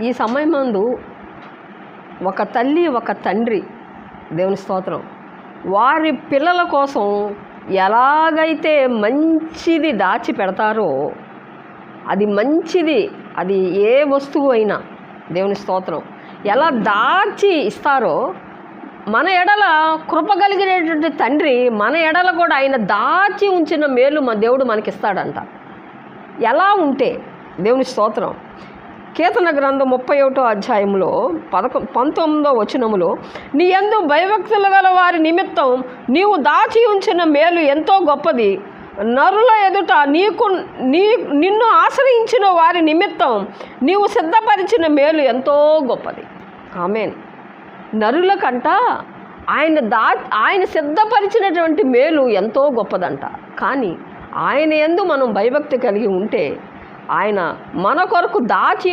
ఈ సమయమందు ఒక తల్లి ఒక తండ్రి, దేవుని స్తోత్రం, వారి పిల్లల కోసం ఎలాగైతే మంచిది దాచి పెడతారో, అది మంచిది, అది ఏ వస్తువు అయినా, దేవుని స్తోత్రం, ఎలా దాచి ఇస్తారో, మన ఎడల కృప కలిగినటువంటి తండ్రి మన ఎడల కూడా ఆయన దాచి ఉంచిన మేలు మన దేవుడు మనకిస్తాడంట. ఎలా ఉంటే, దేవుని స్తోత్రం, కీర్తన గ్రంథం 31వ అధ్యాయంలో 19వ వచనములో, నీ యందు భయభక్తులు గల వారి నిమిత్తం నీవు దాచి ఉంచిన మేలు ఎంతో గొప్పది, నరుల ఎదుట నిన్ను ఆశ్రయించిన వారి నిమిత్తం నీవు సిద్ధపరిచిన మేలు ఎంతో గొప్పది. ఆమేన్. నరుల కంట ఆయన సిద్ధపరిచినటువంటి మేలు ఎంతో గొప్పదంట. కానీ ఆయన యందు మనం భయభక్తి కలిగి ఉంటే, ఆయన మన కొరకు దాచి